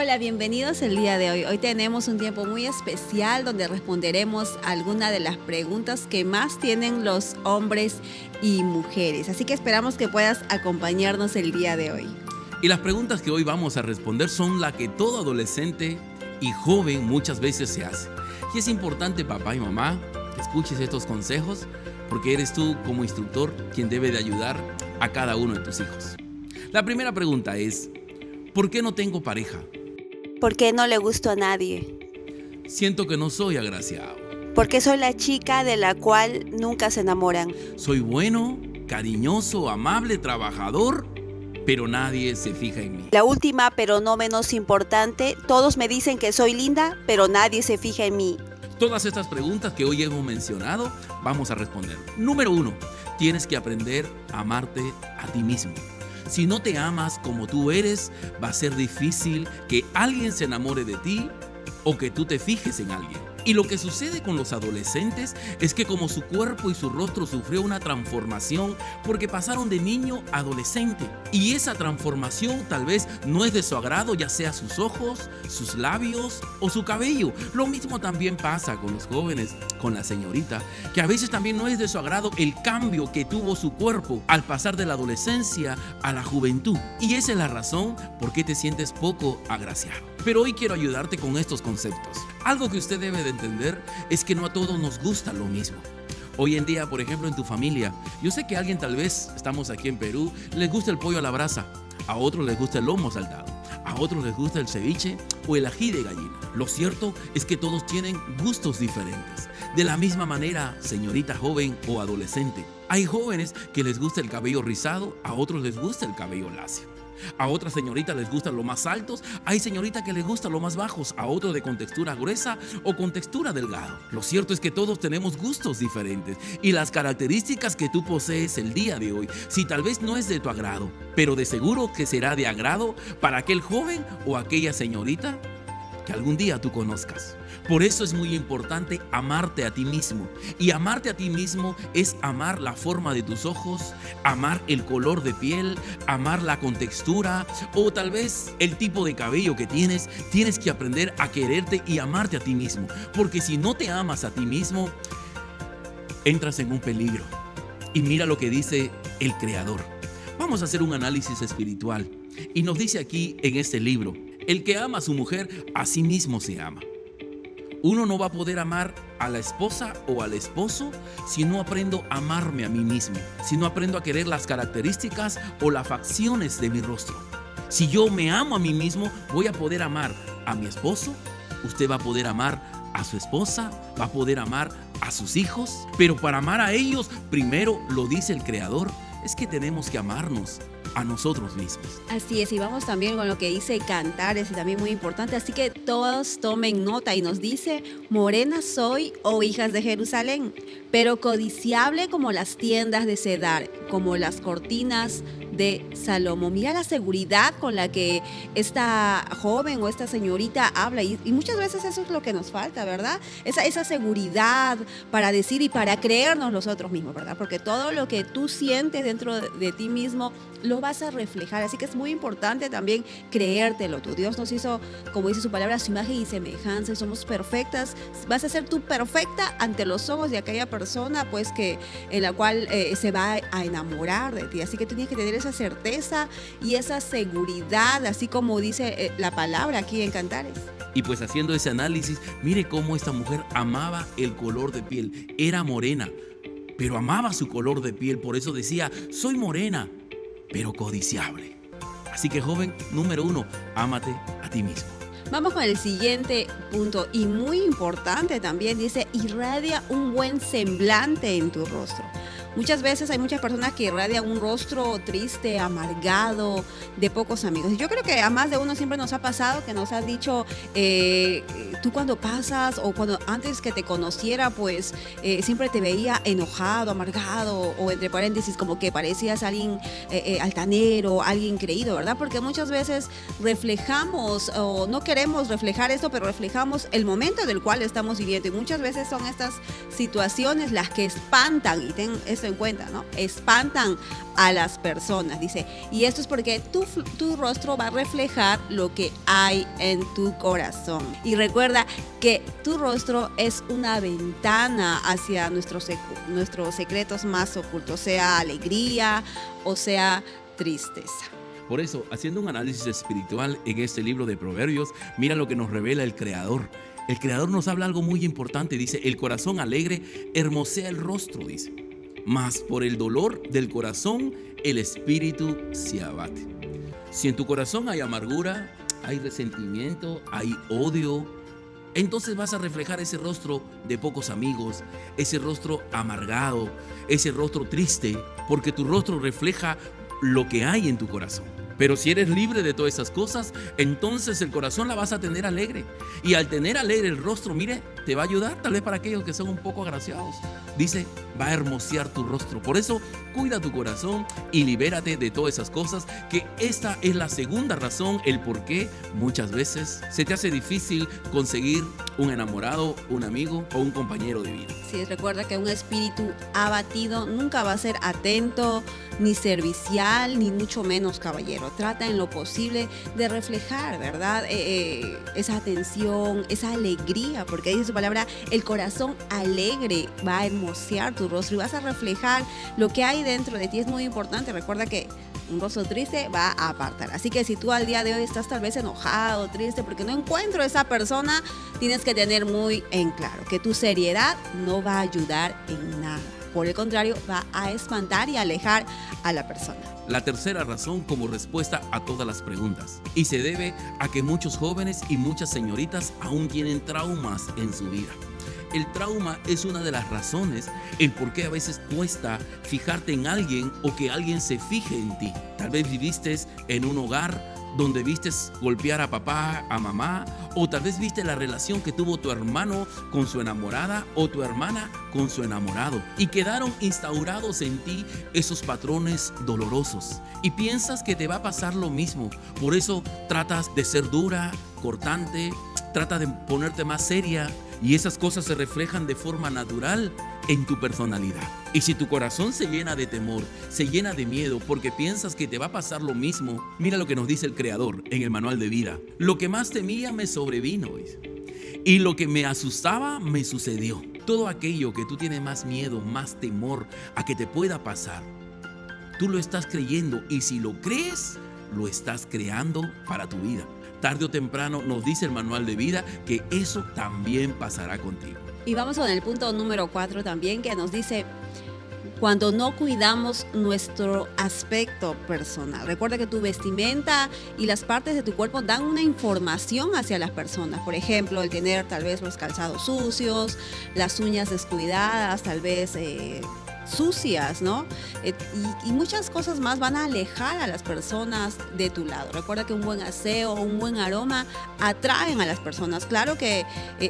Hola, bienvenidos el día de hoy. Hoy tenemos un tiempo muy especial donde responderemos algunas de las preguntas que más tienen los hombres y mujeres. Así que esperamos que puedas acompañarnos el día de hoy. Y las preguntas que hoy vamos a responder son las que todo adolescente y joven muchas veces se hace. Y es importante, papá y mamá, que escuches estos consejos porque eres tú como instructor quien debe de ayudar a cada uno de tus hijos. La primera pregunta es: ¿por qué no tengo pareja? ¿Por qué no le gusto a nadie? Siento que no soy agraciado. Porque soy la chica de la cual nunca se enamoran. Soy bueno, cariñoso, amable, trabajador, pero nadie se fija en mí. La última, pero no menos importante, todos me dicen que soy linda, pero nadie se fija en mí. Todas estas preguntas que hoy hemos mencionado, vamos a responder. Número 1, tienes que aprender a amarte a ti mismo. Si no te amas como tú eres, va a ser difícil que alguien se enamore de ti o que tú te fijes en alguien. Y lo que sucede con los adolescentes es que como su cuerpo y su rostro sufrió una transformación porque pasaron de niño a adolescente. Y esa transformación tal vez no es de su agrado, ya sea sus ojos, sus labios o su cabello. Lo mismo también pasa con los jóvenes, con la señorita, que a veces también no es de su agrado el cambio que tuvo su cuerpo al pasar de la adolescencia a la juventud. Y esa es la razón por qué te sientes poco agraciado. Pero hoy quiero ayudarte con estos conceptos. Algo que usted debe de entender es que no a todos nos gusta lo mismo. Hoy en día, por ejemplo, en tu familia, yo sé que a alguien, tal vez, estamos aquí en Perú, les gusta el pollo a la brasa, a otros les gusta el lomo saltado, a otros les gusta el ceviche o el ají de gallina. Lo cierto es que todos tienen gustos diferentes. De la misma manera, señorita joven o adolescente, hay jóvenes que les gusta el cabello rizado, a otros les gusta el cabello lacio. A otras señoritas les gustan los más altos, hay señoritas que les gustan los más bajos, a otros de con textura gruesa o con textura delgado. Lo cierto es que todos tenemos gustos diferentes y las características que tú posees el día de hoy, si tal vez no es de tu agrado, pero de seguro que será de agrado para aquel joven o aquella señorita que algún día tú conozcas. Por eso es muy importante amarte a ti mismo. Y amarte a ti mismo es amar la forma de tus ojos, amar el color de piel, amar la contextura o tal vez el tipo de cabello que tienes. Tienes que aprender a quererte y amarte a ti mismo. Porque si no te amas a ti mismo, entras en un peligro. Y mira lo que dice el Creador. Vamos a hacer un análisis espiritual. Y nos dice aquí en este libro: el que ama a su mujer, a sí mismo se ama. Uno no va a poder amar a la esposa o al esposo si no aprendo a amarme a mí mismo, si no aprendo a querer las características o las facciones de mi rostro. Si yo me amo a mí mismo, voy a poder amar a mi esposo, usted va a poder amar a su esposa, va a poder amar a sus hijos, pero para amar a ellos, primero lo dice el Creador, es que tenemos que amarnos a nosotros mismos. Así es, y vamos también con lo que dice Cantares, y también muy importante, así que todos tomen nota, y nos dice: morena soy, oh hijas de Jerusalén, pero codiciable como las tiendas de Cedar, como las cortinas de Salomón. Mira la seguridad con la que esta joven o esta señorita habla, y muchas veces eso es lo que nos falta, ¿verdad? Esa seguridad para decir y para creernos nosotros mismos, ¿verdad? Porque todo lo que tú sientes dentro de ti mismo lo vas a reflejar, así que es muy importante también creértelo. Tu Dios nos hizo, como dice su palabra, a su imagen y semejanza, y somos perfectas. Vas a ser tú perfecta ante los ojos de aquella persona, pues, en la cual se va a enamorar de ti. Así que tú tienes que tener esa certeza y esa seguridad, así como dice la palabra aquí en Cantares. Y pues haciendo ese análisis, mire cómo esta mujer amaba el color de piel. Era morena, pero amaba su color de piel, por eso decía: soy morena, pero codiciable. Así que, joven, número 1, ámate a ti mismo. Vamos con el siguiente punto, y muy importante también, dice: irradia un buen semblante en tu rostro. Muchas veces hay muchas personas que irradian un rostro triste, amargado, de pocos amigos. Y yo creo que a más de uno siempre nos ha pasado que nos han dicho, tú cuando pasas o cuando antes que te conociera, pues siempre te veía enojado, amargado, o entre paréntesis como que parecías alguien altanero, alguien creído, ¿verdad? Porque muchas veces reflejamos o no queremos queremos reflejar esto, pero reflejamos el momento en el cual estamos viviendo. Y muchas veces son estas situaciones las que espantan, y ten esto en cuenta, ¿no? Espantan a las personas, dice. Y esto es porque tu rostro va a reflejar lo que hay en tu corazón. Y recuerda que tu rostro es una ventana hacia nuestros secretos más ocultos, sea alegría o sea tristeza. Por eso, haciendo un análisis espiritual en este libro de Proverbios, mira lo que nos revela el Creador. El Creador nos habla algo muy importante, dice, el corazón alegre hermosea el rostro, dice, mas por el dolor del corazón el espíritu se abate. Si en tu corazón hay amargura, hay resentimiento, hay odio, entonces vas a reflejar ese rostro de pocos amigos, ese rostro amargado, ese rostro triste, porque tu rostro refleja lo que hay en tu corazón. Pero si eres libre de todas esas cosas, entonces el corazón la vas a tener alegre. Y al tener alegre el rostro, mire, te va a ayudar tal vez para aquellos que son un poco agraciados. Dice, va a hermosear tu rostro. Por eso, cuida tu corazón y libérate de todas esas cosas, que esta es la segunda razón, el por qué muchas veces se te hace difícil conseguir un enamorado, un amigo o un compañero de vida. Sí, recuerda que un espíritu abatido nunca va a ser atento, ni servicial, ni mucho menos caballero. Trata en lo posible de reflejar, ¿verdad? Esa atención, esa alegría, porque dice su palabra, el corazón alegre va a hermosear tu rostro y vas a reflejar lo que hay dentro de ti. Es muy importante, recuerda que un rostro triste va a apartar. Así que si tú al día de hoy estás tal vez enojado, triste, porque no encuentro a esa persona, tienes que tener muy en claro que tu seriedad no va a ayudar en nada. Por el contrario, va a espantar y alejar a la persona. La tercera razón como respuesta a todas las preguntas, y se debe a que muchos jóvenes y muchas señoritas aún tienen traumas en su vida. El trauma es una de las razones el por qué a veces cuesta fijarte en alguien o que alguien se fije en ti. Tal vez viviste en un hogar donde viste golpear a papá, a mamá, o tal vez viste la relación que tuvo tu hermano con su enamorada o tu hermana con su enamorado, y quedaron instaurados en ti esos patrones dolorosos y piensas que te va a pasar lo mismo. Por eso tratas de ser dura, cortante, trata de ponerte más seria, y esas cosas se reflejan de forma natural en tu personalidad. Y si tu corazón se llena de temor, se llena de miedo porque piensas que te va a pasar lo mismo, mira lo que nos dice el Creador en el manual de vida. Lo que más temía me sobrevino, y lo que me asustaba me sucedió. Todo aquello que tú tienes más miedo, más temor a que te pueda pasar, tú lo estás creyendo, y si lo crees, lo estás creando para tu vida. Tarde o temprano nos dice el manual de vida que eso también pasará contigo. Y vamos con el punto número 4 también, que nos dice, cuando no cuidamos nuestro aspecto personal. Recuerda que tu vestimenta y las partes de tu cuerpo dan una información hacia las personas. Por ejemplo, el tener tal vez los calzados sucios, las uñas descuidadas, tal vez sucias, ¿no? Y muchas cosas más van a alejar a las personas de tu lado. Recuerda que un buen aseo, un buen aroma atraen a las personas. Claro que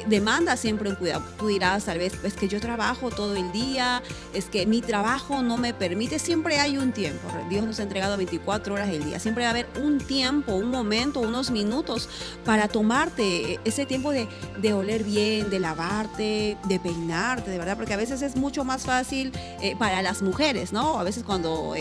demanda siempre un cuidado. Tú dirás, tal vez, es que yo trabajo todo el día, es que mi trabajo no me permite. Siempre hay un tiempo. Dios nos ha entregado 24 horas del día. Siempre va a haber un tiempo, un momento, unos minutos para tomarte ese tiempo de oler bien, de lavarte, de peinarte, de verdad, porque a veces es mucho más fácil para las mujeres, ¿no? A veces cuando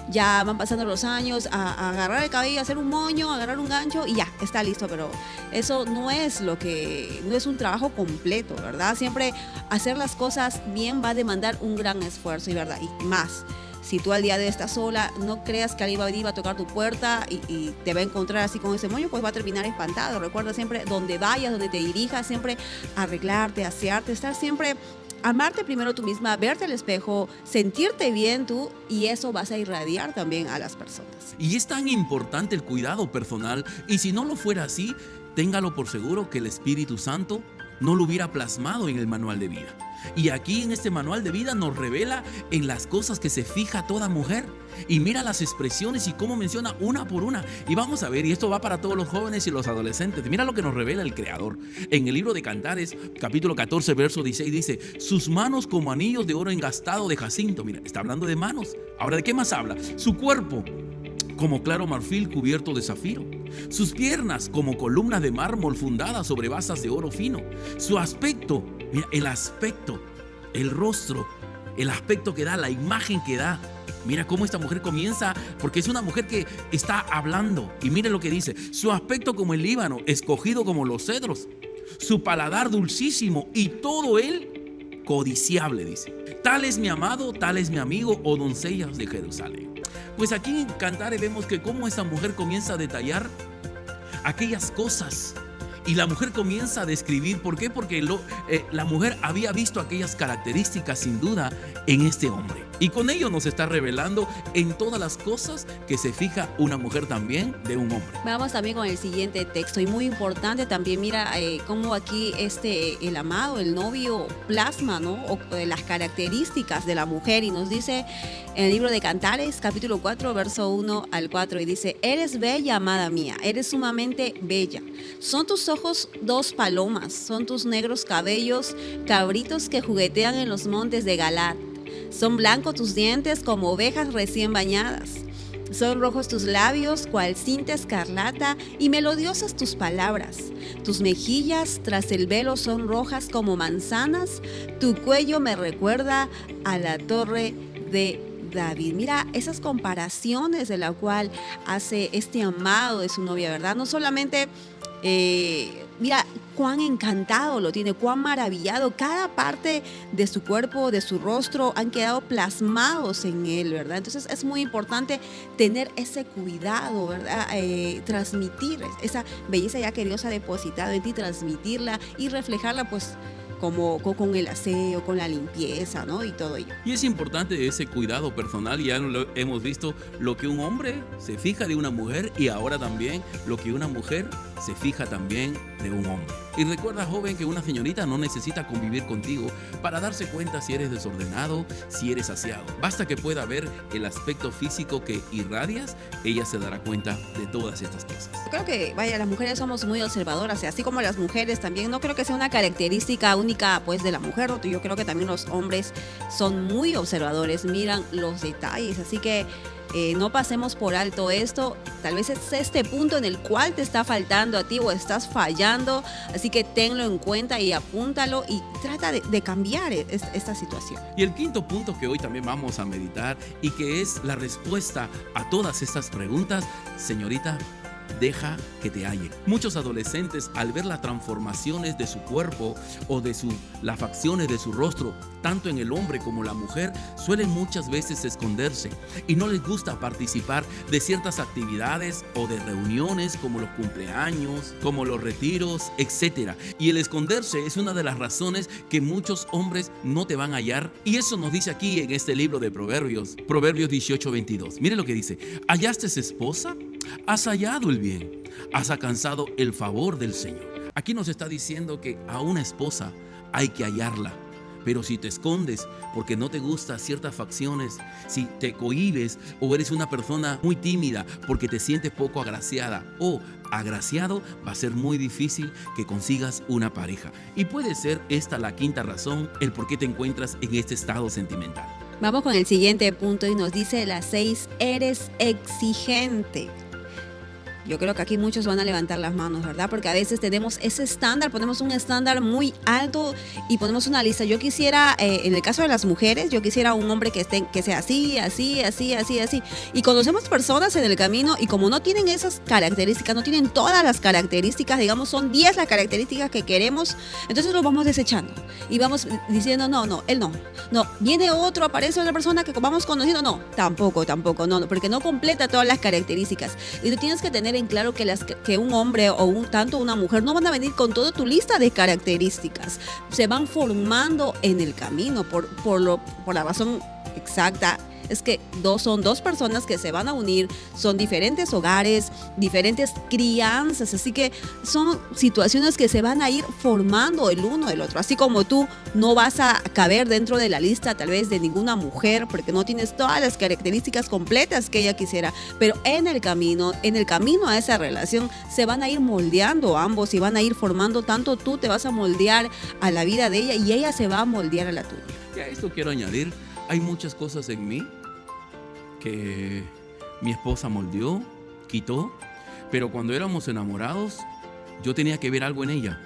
ya van pasando los años, a agarrar el cabello, hacer un moño, agarrar un gancho y ya, está listo. Pero eso no es un trabajo completo, ¿verdad? Siempre hacer las cosas bien va a demandar un gran esfuerzo, y verdad, y más. Si tú al día de hoy estás sola, no creas que alguien va a tocar tu puerta y te va a encontrar así con ese moño, pues va a terminar espantado. Recuerda siempre, donde vayas, donde te dirijas, siempre arreglarte, asearte, estar siempre, amarte primero tú misma, verte al espejo, sentirte bien tú, y eso vas a irradiar también a las personas. Y es tan importante el cuidado personal, y si no lo fuera así, téngalo por seguro que el Espíritu Santo no lo hubiera plasmado en el manual de vida. Y aquí en este manual de vida nos revela en las cosas que se fija toda mujer. Y mira las expresiones y cómo menciona una por una. Y vamos a ver, y esto va para todos los jóvenes y los adolescentes. Mira lo que nos revela el Creador. En el libro de Cantares, capítulo 14, verso 16, dice: sus manos como anillos de oro engastado de jacinto. Mira, está hablando de manos. Ahora, ¿de qué más habla? Su cuerpo como claro marfil cubierto de zafiro. Sus piernas como columnas de mármol fundadas sobre basas de oro fino. Su aspecto, mira, el aspecto, el rostro, el aspecto que da, la imagen que da. Mira cómo esta mujer comienza, porque es una mujer que está hablando. Y mire lo que dice: su aspecto como el Líbano, escogido como los cedros. Su paladar dulcísimo y todo él codiciable, dice. Tal es mi amado, tal es mi amigo, oh doncellas de Jerusalén. Pues aquí en Cantares vemos que cómo esta mujer comienza a detallar aquellas cosas. Y la mujer comienza a describir. ¿Por qué? Porque la mujer había visto aquellas características sin duda en este hombre. Y con ello nos está revelando en todas las cosas que se fija una mujer también de un hombre. Vamos también con el siguiente texto, y muy importante también, mira cómo aquí el amado, el novio, plasma, ¿no? Las características de la mujer, y nos dice en el libro de Cantares, capítulo 4, verso 1 al 4, y dice: eres bella, amada mía, eres sumamente bella. Son tus ojos dos palomas, son tus negros cabellos cabritos que juguetean en los montes de Galaad. Son blancos tus dientes como ovejas recién bañadas. Son rojos tus labios, cual cinta escarlata, y melodiosas tus palabras. Tus mejillas tras el velo son rojas como manzanas. Tu cuello me recuerda a la torre de David. Mira esas comparaciones de la cual hace este amado de su novia, ¿verdad? No solamente mira cuán encantado lo tiene, cuán maravillado. Cada parte de su cuerpo, de su rostro, han quedado plasmados en él, ¿verdad? Entonces es muy importante tener ese cuidado, ¿verdad? Transmitir esa belleza ya que Dios ha depositado en ti, transmitirla y reflejarla, pues, como con el aseo, con la limpieza, ¿no? Y todo ello. Y es importante ese cuidado personal. Ya hemos visto lo que un hombre se fija de una mujer, y ahora también lo que una mujer se fija también de un hombre. Y recuerda, joven, que una señorita no necesita convivir contigo para darse cuenta si eres desordenado, si eres aseado. Basta que pueda ver el aspecto físico que irradias, ella se dará cuenta de todas estas cosas. Creo que, vaya, las mujeres somos muy observadoras, y así como las mujeres también, no creo que sea una característica única, pues, de la mujer, ¿no? Yo creo que también los hombres son muy observadores, miran los detalles, así que no pasemos por alto esto. Tal vez es este punto en el cual te está faltando a ti o estás fallando, así que tenlo en cuenta y apúntalo y trata de cambiar esta situación. Y el quinto punto que hoy también vamos a meditar, y que es la respuesta a todas estas preguntas: señorita, deja que te hallen. Muchos adolescentes, al ver las transformaciones de su cuerpo o de las facciones de su rostro, tanto en el hombre como la mujer, suelen muchas veces esconderse y no les gusta participar de ciertas actividades o de reuniones como los cumpleaños, como los retiros, etc. Y el esconderse es una de las razones que muchos hombres no te van a hallar. Y eso nos dice aquí en este libro de Proverbios, Proverbios 18:22. Mire lo que dice: ¿hallaste esposa? Has hallado el bien, has alcanzado el favor del Señor. Aquí nos está diciendo que a una esposa hay que hallarla. Pero si te escondes porque no te gustan ciertas facciones, si te cohibes o eres una persona muy tímida porque te sientes poco agraciada o agraciado, va a ser muy difícil que consigas una pareja. Y puede ser esta la quinta razón, el por qué te encuentras en este estado sentimental. Vamos con el siguiente punto, y nos dice la 6: eres exigente. Yo creo que aquí muchos van a levantar las manos, ¿verdad? Porque a veces tenemos ese estándar, ponemos un estándar muy alto y ponemos una lista. Yo quisiera, en el caso de las mujeres, yo quisiera un hombre que sea así, así, así, así, así. Y conocemos personas en el camino, y como no tienen esas características, no tienen todas las características, digamos, son 10 las características que queremos, entonces los vamos desechando y vamos diciendo: no, él no. No, viene otro, aparece otra persona que vamos conociendo, no, tampoco, no, porque no completa todas las características. Y tú tienes que tener en claro que un hombre o tanto una mujer no van a venir con toda tu lista de características. Se van formando en el camino por la razón exacta. Es que son dos personas que se van a unir, son diferentes hogares, diferentes crianzas, así que son situaciones que se van a ir formando el uno del otro. Así como tú no vas a caber dentro de la lista tal vez de ninguna mujer porque no tienes todas las características completas que ella quisiera, pero en el camino a esa relación se van a ir moldeando ambos y van a ir formando. Tanto tú te vas a moldear a la vida de ella y ella se va a moldear a la tuya. Y a esto quiero añadir: hay muchas cosas en mí que mi esposa moldeó, quitó, Pero cuando éramos enamorados, yo tenía que ver algo en ella,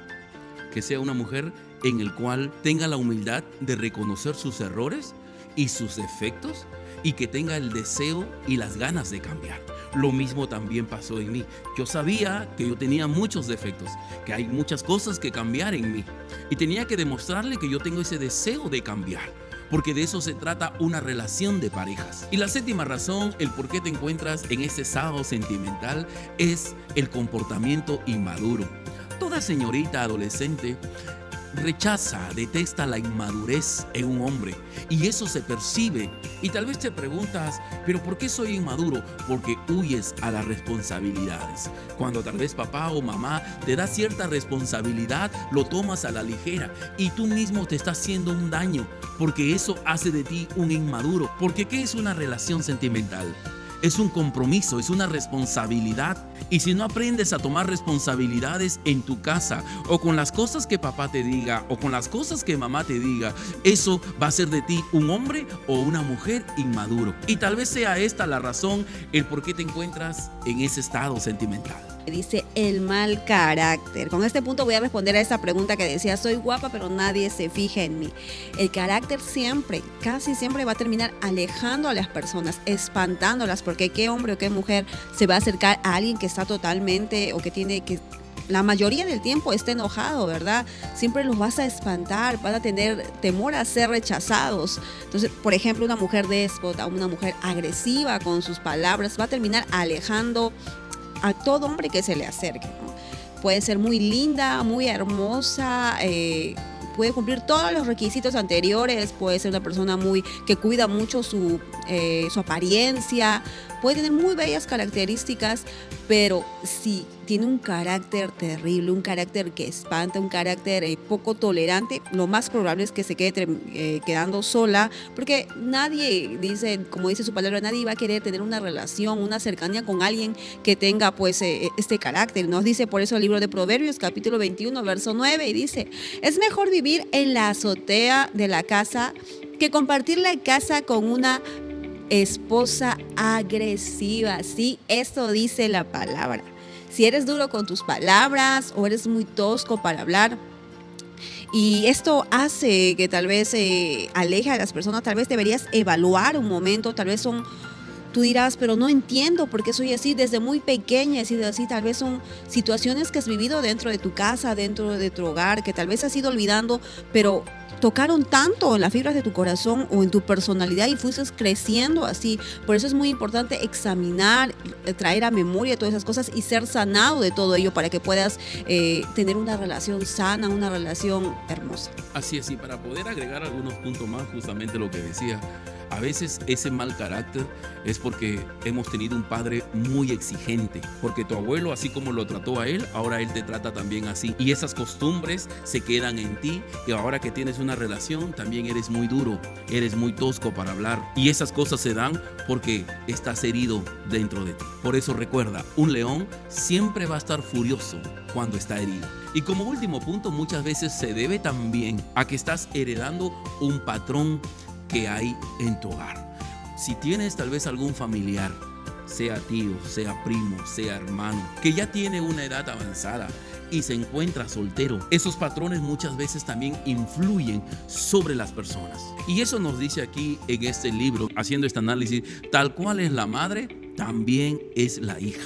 que sea una mujer en el cual tenga la humildad de reconocer sus errores y sus defectos y que tenga el deseo y las ganas de cambiar. Lo mismo también pasó en mí. Yo sabía que yo tenía muchos defectos, que hay muchas cosas que cambiar en mí y tenía que demostrarle que yo tengo ese deseo de cambiar, porque de eso se trata una relación de parejas. Y la séptima razón, el por qué te encuentras en ese estado sentimental, es el comportamiento inmaduro. Toda señorita adolescente rechaza, detesta la inmadurez en un hombre y eso se percibe. Y tal vez te preguntas, ¿pero por qué soy inmaduro? Porque huyes a las responsabilidades. Cuando tal vez papá o mamá te da cierta responsabilidad, lo tomas a la ligera y tú mismo te estás haciendo un daño, porque eso hace de ti un inmaduro. Porque ¿qué es una relación sentimental? Es un compromiso, es una responsabilidad. Y si no aprendes a tomar responsabilidades en tu casa o con las cosas que papá te diga o con las cosas que mamá te diga, eso va a hacer de ti un hombre o una mujer inmaduro. Y tal vez sea esta la razón, el por qué te encuentras en ese estado sentimental. Dice el mal carácter. Con este punto voy a responder a esa pregunta que decía, soy guapa pero nadie se fija en mí. El carácter siempre, casi siempre va a terminar alejando a las personas, espantándolas, porque qué hombre o qué mujer se va a acercar a alguien que está totalmente o que tiene que... La mayoría del tiempo está enojado, ¿verdad? Siempre los vas a espantar, van a tener temor a ser rechazados. Entonces, por ejemplo, una mujer déspota, una mujer agresiva con sus palabras, va a terminar alejando a todo hombre que se le acerque, ¿no? Puede ser muy linda, muy hermosa, puede cumplir todos los requisitos anteriores, puede ser una persona que cuida mucho su apariencia, puede tener muy bellas características, pero si tiene un carácter terrible, un carácter que espanta, un carácter poco tolerante, lo más probable es que se quede quedando sola, porque nadie, como dice su palabra, nadie va a querer tener una relación, una cercanía con alguien que tenga pues este carácter. Nos dice por eso el libro de Proverbios, capítulo 21, verso 9, y dice, es mejor vivir en la azotea de la casa que compartir la casa con una esposa agresiva. Sí, eso dice la palabra. Si eres duro con tus palabras o eres muy tosco para hablar, y esto hace que tal vez aleje a las personas, tal vez deberías evaluar un momento, tal vez tú dirás, pero no entiendo por qué soy así desde muy pequeña, he sido así. Tal vez son situaciones que has vivido dentro de tu casa, dentro de tu hogar, que tal vez has ido olvidando, pero tocaron tanto en las fibras de tu corazón o en tu personalidad y fuiste creciendo así. Por eso es muy importante examinar, traer a memoria todas esas cosas y ser sanado de todo ello para que puedas tener una relación sana, una relación hermosa. Así es, y para poder agregar algunos puntos más, justamente lo que decía, a veces ese mal carácter es porque hemos tenido un padre muy exigente, porque tu abuelo, así como lo trató a él, ahora él te trata también así, y esas costumbres se quedan en ti, y ahora que tienes una relación también eres muy duro, eres muy tosco para hablar, y esas cosas se dan porque estás herido dentro de ti. Por eso recuerda, un león siempre va a estar furioso cuando está herido. Y como último punto, muchas veces se debe también a que estás heredando un patrón que hay en tu hogar. Si tienes tal vez algún familiar, sea tío, sea primo, sea hermano, que ya tiene una edad avanzada y se encuentra soltero, esos patrones muchas veces también influyen sobre las personas. Y eso nos dice aquí en este libro, haciendo este análisis, tal cual es la madre, también es la hija.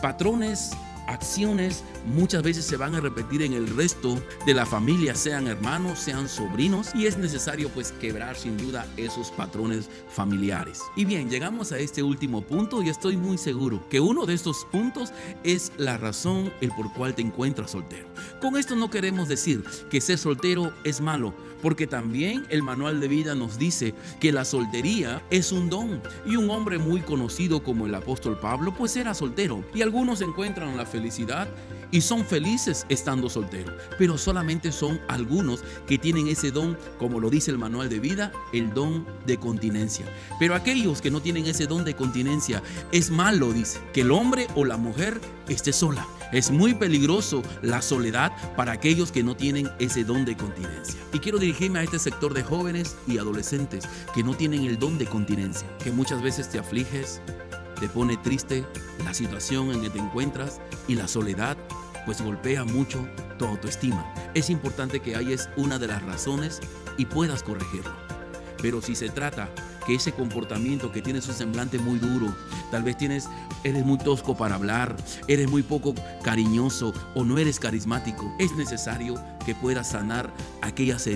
Patrones, acciones muchas veces se van a repetir en el resto de la familia, sean hermanos, sean sobrinos, y es necesario pues quebrar sin duda esos patrones familiares. Y bien, llegamos a este último punto y estoy muy seguro que uno de estos puntos es la razón el por cual te encuentras soltero. Con esto no queremos decir que ser soltero es malo, porque también el manual de vida nos dice que la soltería es un don, y un hombre muy conocido como el apóstol Pablo pues era soltero, y algunos encuentran la felicidad y son felices estando solteros, pero solamente son algunos que tienen ese don, como lo dice el manual de vida, el don de continencia. Pero aquellos que no tienen ese don de continencia, es malo, dice, que el hombre o la mujer esté sola. Es muy peligroso la soledad para aquellos que no tienen ese don de continencia. Y quiero dirigirme a este sector de jóvenes y adolescentes que no tienen el don de continencia, que muchas veces te afliges, te pone triste la situación en que te encuentras y la soledad pues golpea mucho tu autoestima. Es importante que hayas una de las razones y puedas corregirlo. Pero si se trata que ese comportamiento que tienes un semblante muy duro, tal vez eres muy tosco para hablar, eres muy poco cariñoso o no eres carismático, es necesario que puedas sanar aquellas heridas